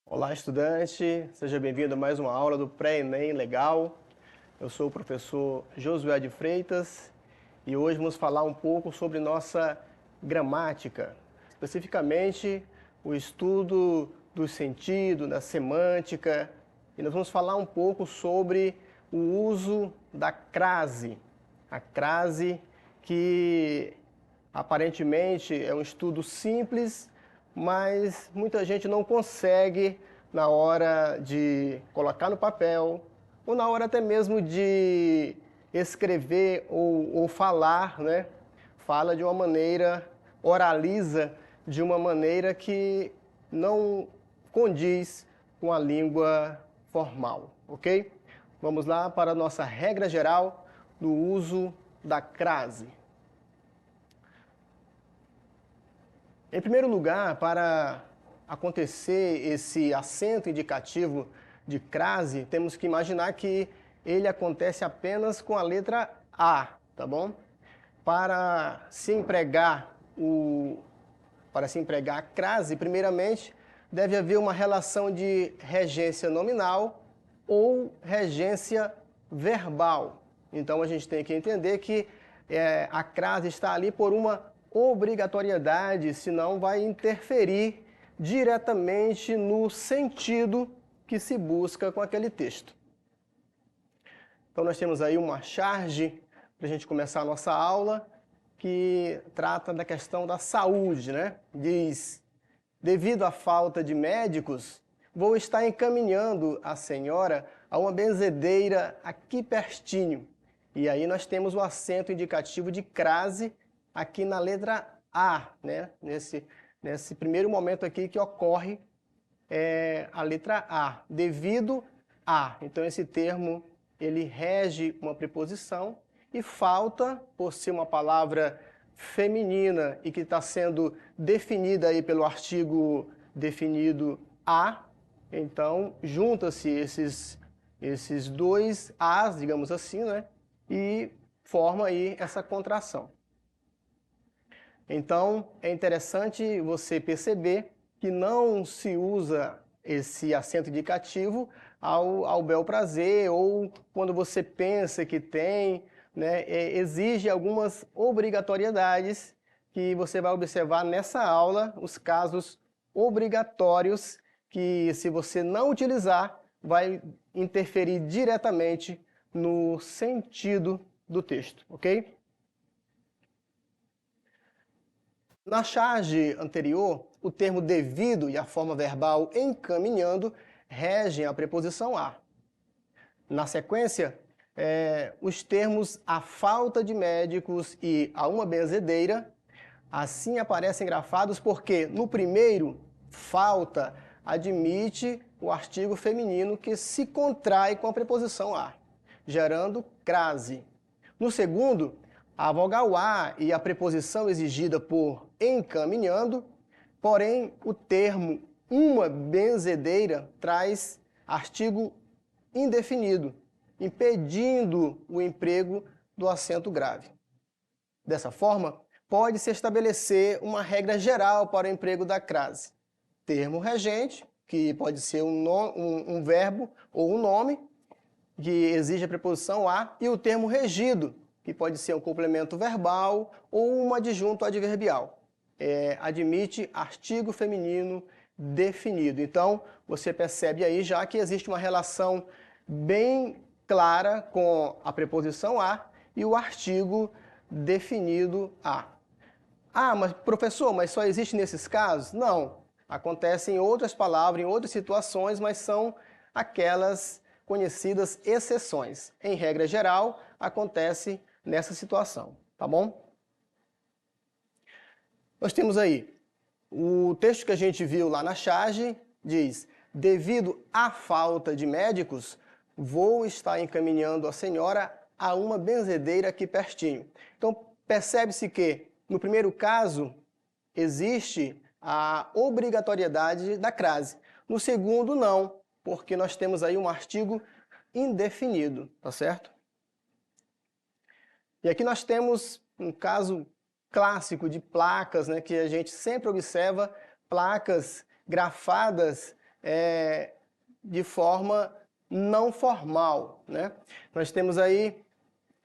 Olá, estudante! Seja bem-vindo a mais uma aula do Pré-ENEM Legal. Eu sou o professor Josué de Freitas e hoje vamos falar um pouco sobre nossa gramática, especificamente o estudo do sentido, da semântica, e nós vamos falar um pouco sobre o uso da crase. A crase que aparentemente é um estudo simples, mas muita gente não consegue na hora de colocar no papel ou na hora até mesmo de escrever ou falar, né? Fala de uma maneira, oraliza de uma maneira que não condiz com a língua formal, ok? Vamos lá para a nossa regra geral do uso da crase. Em primeiro lugar, para acontecer esse acento indicativo de crase, temos que imaginar que ele acontece apenas com a letra A, tá bom? Para se empregar a crase, primeiramente, deve haver uma relação de regência nominal ou regência verbal. Então, a gente tem que entender que a crase está ali por uma obrigatoriedade, senão vai interferir diretamente no sentido que se busca com aquele texto. Então, nós temos aí uma charge para a gente começar a nossa aula, que trata da questão da saúde, né? Diz: devido à falta de médicos, vou estar encaminhando a senhora a uma benzedeira aqui pertinho. E aí nós temos o acento indicativo de crase aqui na letra A, né? Nesse primeiro momento aqui que ocorre a letra A, devido a. Então esse termo, ele rege uma preposição e falta, por ser uma palavra feminina e que está sendo definida aí pelo artigo definido a, então junta-se esses dois as, digamos assim, né? E forma aí essa contração. Então, é interessante você perceber que não se usa esse acento indicativo ao bel prazer ou quando você pensa que tem, né? Exige algumas obrigatoriedades que você vai observar nessa aula, os casos obrigatórios que, se você não utilizar, vai interferir diretamente no sentido do texto, ok? Na charge anterior, o termo devido e a forma verbal encaminhando regem a preposição a. Na sequência, os termos a falta de médicos e a uma benzedeira, assim aparecem grafados porque no primeiro, falta admite o artigo feminino que se contrai com a preposição a, gerando crase. No segundo, a vogal A e a preposição exigida por encaminhando, porém o termo uma benzedeira traz artigo indefinido, impedindo o emprego do acento grave. Dessa forma, pode-se estabelecer uma regra geral para o emprego da crase. Termo regente, que pode ser um verbo ou um nome, que exige a preposição a, e o termo regido, que pode ser um complemento verbal ou um adjunto adverbial. Admite artigo feminino definido. Então, você percebe aí já que existe uma relação bem clara com a preposição a e o artigo definido a. Ah, mas professor, mas só existe nesses casos? Não. Acontece em outras palavras, em outras situações, mas são aquelas conhecidas exceções. Em regra geral, acontece nessa situação, tá bom? Nós temos aí o texto que a gente viu lá na charge, diz: devido à falta de médicos, vou estar encaminhando a senhora a uma benzedeira aqui pertinho. Então, percebe-se que, no primeiro caso, existe a obrigatoriedade da crase. No segundo, não, porque nós temos aí um artigo indefinido, tá certo? E aqui nós temos um caso clássico de placas, né, que a gente sempre observa, placas grafadas de forma não formal, né? Nós temos aí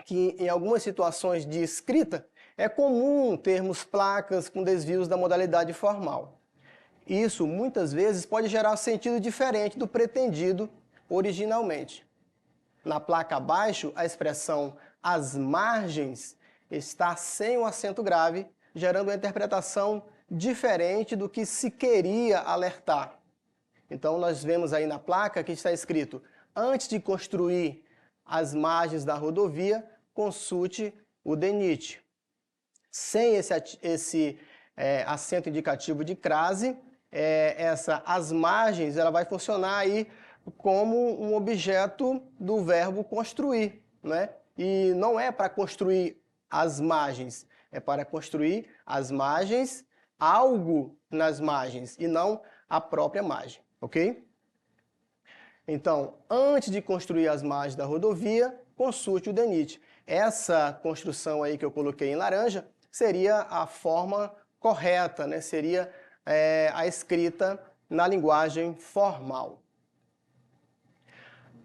que em algumas situações de escrita é comum termos placas com desvios da modalidade formal. Isso muitas vezes pode gerar sentido diferente do pretendido originalmente. Na placa abaixo, a expressão "as margens" está sem o acento grave, gerando uma interpretação diferente do que se queria alertar. Então, nós vemos aí na placa que está escrito: antes de construir as margens da rodovia, consulte o DENIT. Sem esse acento indicativo de crase, as margens ela vai funcionar aí como um objeto do verbo construir, né? E não é para construir as margens, é para construir as margens, algo nas margens, e não a própria margem, ok? Então, antes de construir as margens da rodovia, consulte o DENIT. Essa construção aí que eu coloquei em laranja seria a forma correta, né? Seria a escrita na linguagem formal.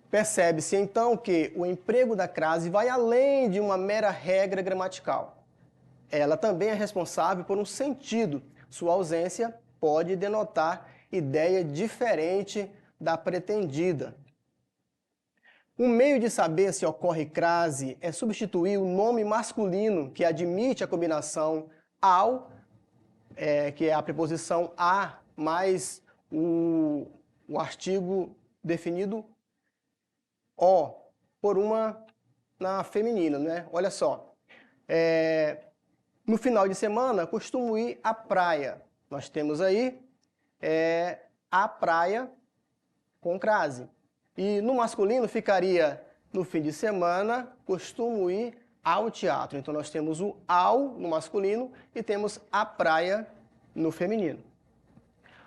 Percebe-se então que o emprego da crase vai além de uma mera regra gramatical. Ela também é responsável por um sentido. Sua ausência pode denotar ideia diferente da pretendida. Um meio de saber se ocorre crase é substituir o nome masculino que admite a combinação ao, que é a preposição a, mais o artigo definido o, por uma na feminina, né? Olha só, no final de semana costumo ir à praia. Nós temos aí a praia com crase. E no masculino ficaria: no fim de semana costumo ir ao teatro. Então nós temos o ao no masculino e temos a praia no feminino.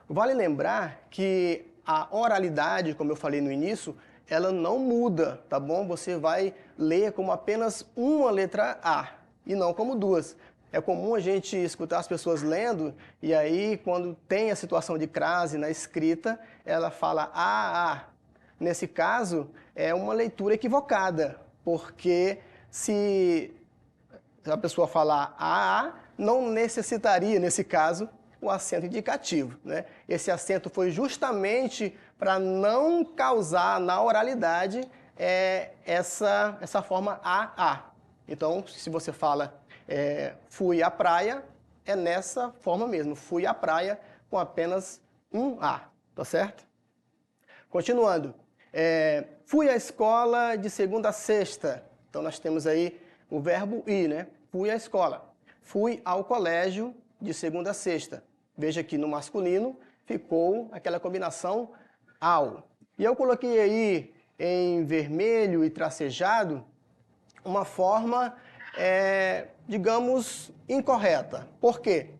Vale lembrar que a oralidade, como eu falei no início, ela não muda, tá bom? Você vai ler como apenas uma letra A e não como duas. É comum a gente escutar as pessoas lendo e aí quando tem a situação de crase na escrita, ela fala a. Nesse caso, é uma leitura equivocada, porque se a pessoa falar a, não necessitaria, nesse caso, o acento indicativo, né? Esse acento foi justamente para não causar na oralidade essa forma a. Então, se você fala fui à praia, é nessa forma mesmo, fui à praia com apenas um a, tá certo? Continuando, fui à escola de segunda a sexta. Então, nós temos aí o verbo ir, né? Fui à escola. Fui ao colégio de segunda a sexta. Veja que no masculino ficou aquela combinação ao. E eu coloquei aí em vermelho e tracejado uma forma, digamos, incorreta. Por quê?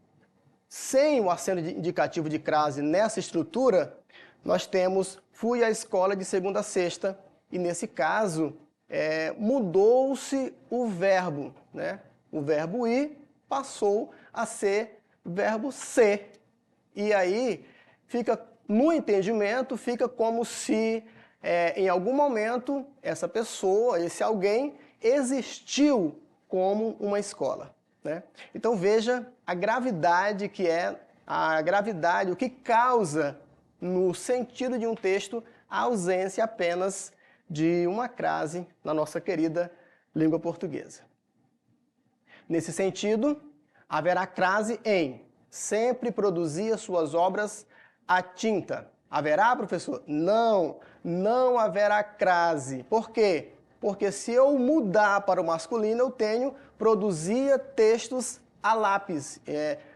Sem o acento indicativo de crase nessa estrutura, nós temos fui à escola de segunda a sexta, e nesse caso mudou-se o verbo, né? O verbo ir passou a ser verbo ser. E aí, no entendimento, fica como se em algum momento essa pessoa, esse alguém, existiu como uma escola, né? Então veja a gravidade que o que causa no sentido de um texto a ausência apenas de uma crase na nossa querida língua portuguesa. Nesse sentido, haverá crase em sempre produzia suas obras à tinta. Haverá, professor? Não, não haverá crase. Por quê? Porque se eu mudar para o masculino, eu tenho produzia textos a lápis.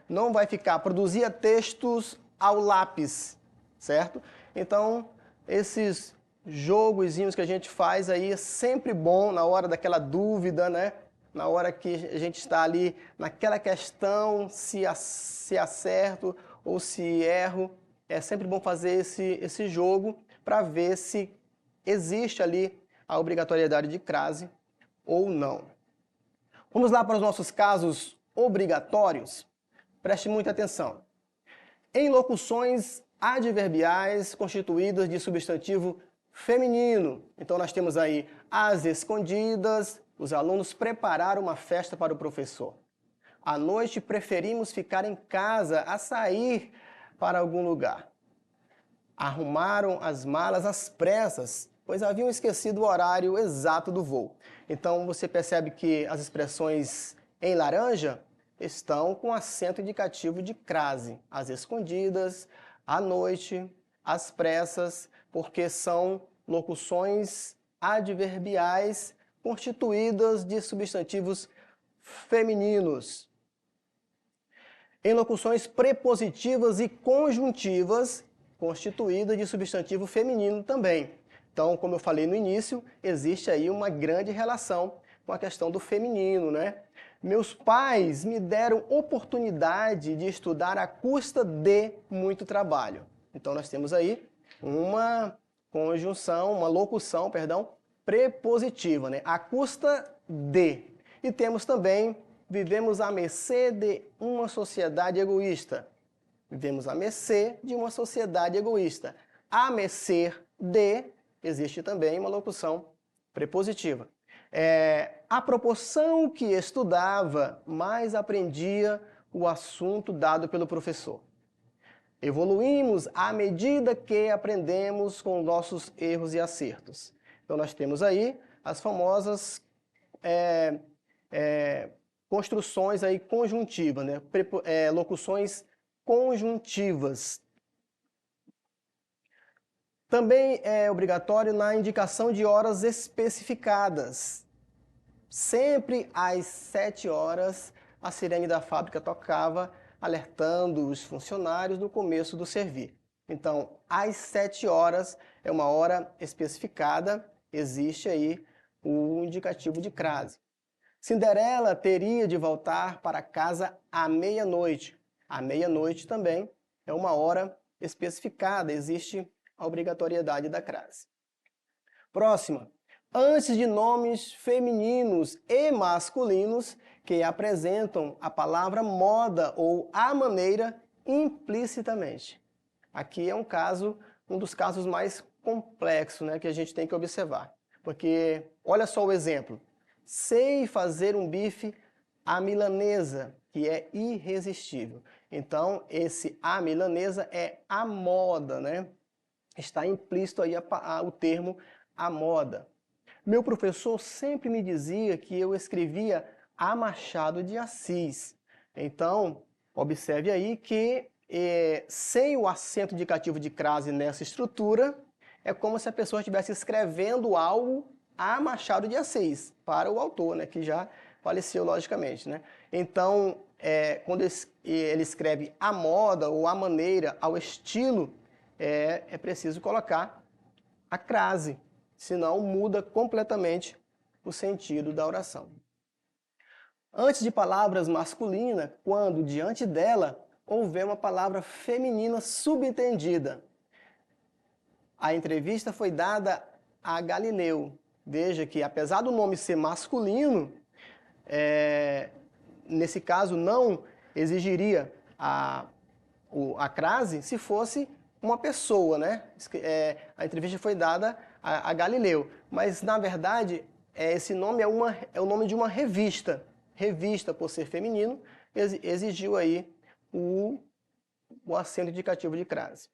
Não vai ficar produzia textos ao lápis, certo? Então, esses jogozinhos que a gente faz aí é sempre bom na hora daquela dúvida, né? na hora que a gente está ali naquela questão, se acerto ou se erro, é sempre bom fazer esse jogo para ver se existe ali a obrigatoriedade de crase ou não. Vamos lá para os nossos casos obrigatórios. Preste muita atenção. Em locuções adverbiais constituídas de substantivo feminino. Então nós temos aí às escondidas, os alunos prepararam uma festa para o professor. À noite preferimos ficar em casa a sair para algum lugar. Arrumaram as malas às pressas, pois haviam esquecido o horário exato do voo. Então você percebe que as expressões em laranja estão com acento indicativo de crase. Às escondidas, à noite, às pressas, porque são locuções adverbiais constituídas de substantivos femininos. Em locuções prepositivas e conjuntivas, constituídas de substantivo feminino também. Então, como eu falei no início, existe aí uma grande relação com a questão do feminino, né? Meus pais me deram oportunidade de estudar à custa de muito trabalho. Então, nós temos aí uma conjunção, uma locução, perdão, prepositiva, né? À custa de. E temos também, vivemos à mercê de uma sociedade egoísta. Vivemos à mercê de uma sociedade egoísta. À mercê de, existe também uma locução prepositiva. À proporção que estudava, mais aprendia o assunto dado pelo professor. Evoluímos à medida que aprendemos com nossos erros e acertos. Então nós temos aí as famosas construções aí conjuntivas, né? Locuções conjuntivas. Também é obrigatório na indicação de horas especificadas. Sempre às 7 horas, a sirene da fábrica tocava, alertando os funcionários no começo do servir. Então, às 7 horas é uma hora especificada, existe aí o indicativo de crase. Cinderela teria de voltar para casa à meia-noite. À meia-noite também é uma hora especificada, existe a obrigatoriedade da crase. Próxima. Antes de nomes femininos e masculinos que apresentam a palavra moda ou a maneira implicitamente. Aqui é um dos casos mais complexos, né, que a gente tem que observar. Porque, olha só o exemplo. Sei fazer um bife à milanesa, que é irresistível. Então, esse à milanesa é a moda, né? Está implícito aí o termo à moda. Meu professor sempre me dizia que eu escrevia a Machado de Assis. Então, observe aí que sem o acento indicativo de crase nessa estrutura, é como se a pessoa estivesse escrevendo algo a Machado de Assis, para o autor, né, que já faleceu, logicamente, né? Então, quando ele escreve a moda, ou a maneira, ao estilo, é preciso colocar a crase, senão muda completamente o sentido da oração. Antes de palavras masculinas, quando diante dela houver uma palavra feminina subentendida. A entrevista foi dada a Galileu. Veja que, apesar do nome ser masculino, nesse caso não exigiria a crase se fosse uma pessoa, né? A entrevista foi dada a Galileu, mas na verdade esse nome é o nome de uma revista. Revista, por ser feminino, exigiu aí o acento indicativo de crase.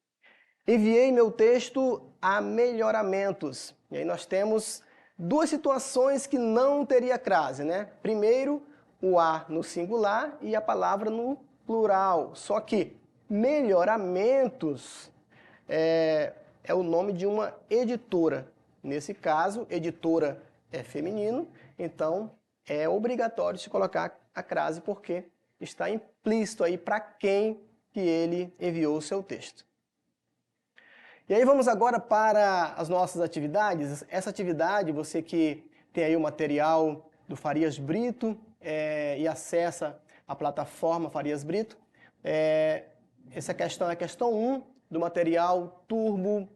Enviei meu texto a melhoramentos. E aí nós temos duas situações que não teria crase, né? Primeiro, o a no singular e a palavra no plural. Só que melhoramentos é o nome de uma editora. Nesse caso, editora é feminino, então é obrigatório se colocar a crase porque está implícito aí para quem que ele enviou o seu texto. E aí vamos agora para as nossas atividades. Essa atividade, você que tem aí o material do Farias Brito e acessa a plataforma Farias Brito. Essa questão é a questão 1 do material Turbo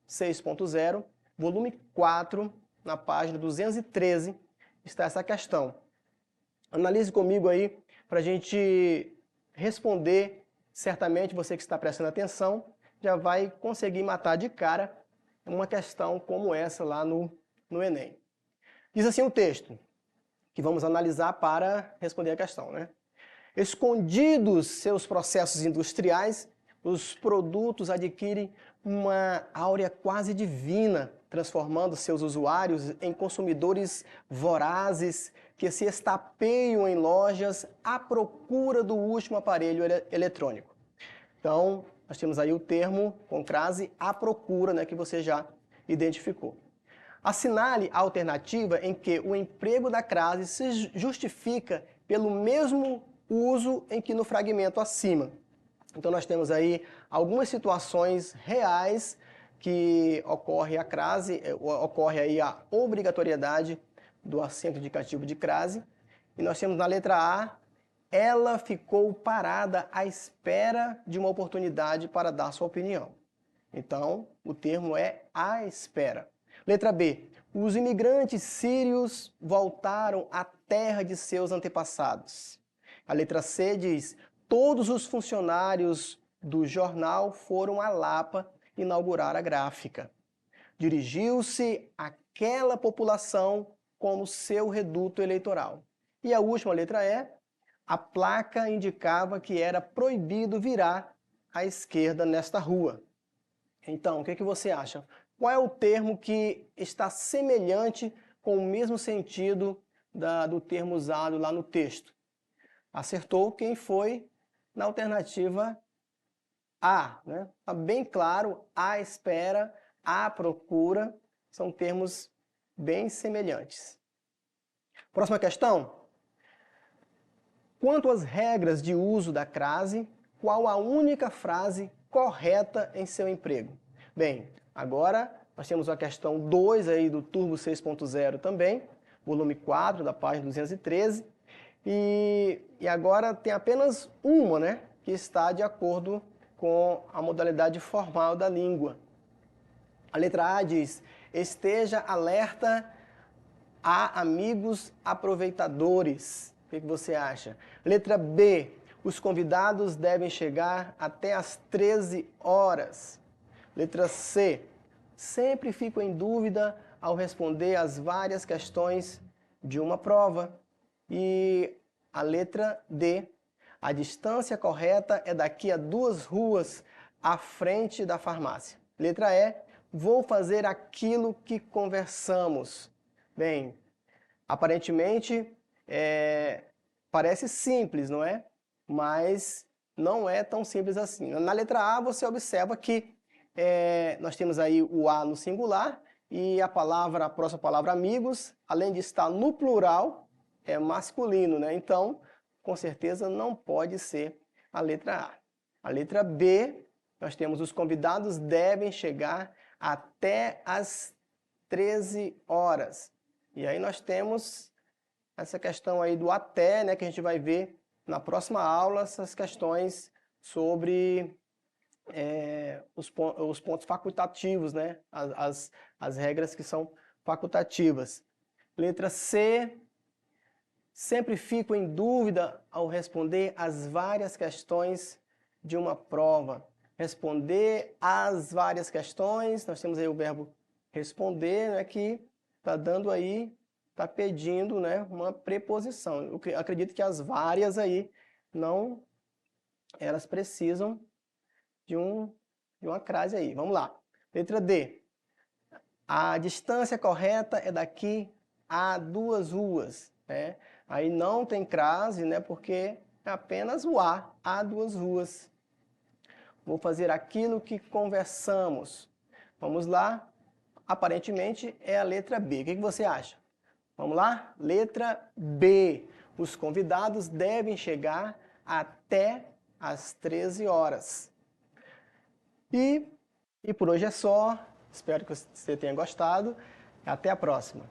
6.0, volume 4, na página 213, está essa questão. Analise comigo aí para a gente responder. Certamente você que está prestando atenção já vai conseguir matar de cara uma questão como essa lá no Enem. Diz assim o texto, que vamos analisar para responder a questão, né? Escondidos seus processos industriais, os produtos adquirem uma áurea quase divina, transformando seus usuários em consumidores vorazes que se estapeiam em lojas à procura do último aparelho eletrônico. Então, nós temos aí o termo com crase à procura, né, que você já identificou. Assinale a alternativa em que o emprego da crase se justifica pelo mesmo uso em que no fragmento acima. Então nós temos aí algumas situações reais que ocorre a crase, ocorre aí a obrigatoriedade do acento indicativo de crase. E nós temos na letra A, ela ficou parada à espera de uma oportunidade para dar sua opinião. Então, o termo é à espera. Letra B, os imigrantes sírios voltaram à terra de seus antepassados. A letra C diz, todos os funcionários do jornal foram a Lapa inaugurar a gráfica. Dirigiu-se àquela população como seu reduto eleitoral. E a última letra E, a placa indicava que era proibido virar à esquerda nesta rua. Então, o que você acha? Qual é o termo que está semelhante com o mesmo sentido do termo usado lá no texto? Acertou quem foi na alternativa A, né? Está bem claro, à espera, à procura, são termos bem semelhantes. Próxima questão. Quanto às regras de uso da crase, qual a única frase correta em seu emprego? Bem, agora nós temos a questão 2 aí do Turbo 6.0 também, volume 4 da página 213, e agora tem apenas uma, né, que está de acordo com a modalidade formal da língua. A letra A diz, esteja alerta a amigos aproveitadores. O que você acha? Letra B, os convidados devem chegar até às 13 horas. Letra C, sempre fico em dúvida ao responder as várias questões de uma prova. E a letra D, a distância correta é daqui a 2 ruas à frente da farmácia. Letra E, vou fazer aquilo que conversamos. Bem, aparentemente parece simples, não é? Mas não é tão simples assim. Na letra A você observa que nós temos aí o A no singular e a próxima palavra amigos, além de estar no plural, é masculino, né? Então, com certeza não pode ser a letra A. A letra B, nós temos os convidados devem chegar até às 13 horas. E aí nós temos essa questão aí do até, né, que a gente vai ver na próxima aula, essas questões sobre os pontos facultativos, né, as regras que são facultativas. Letra C, sempre fico em dúvida ao responder as várias questões de uma prova. Responder às várias questões, nós temos aí o verbo responder, né, que está dando aí, está pedindo, né, uma preposição. Eu acredito que as várias aí, não, elas precisam de uma crase aí. Vamos lá. Letra D. A distância correta é daqui a 2 ruas. Né? Aí não tem crase, né, porque é apenas o a 2 ruas. Vou fazer aquilo que conversamos. Vamos lá. Aparentemente é a letra B. O que você acha? Vamos lá? Letra B. Os convidados devem chegar até às 13 horas. E por hoje é só. Espero que você tenha gostado. Até a próxima.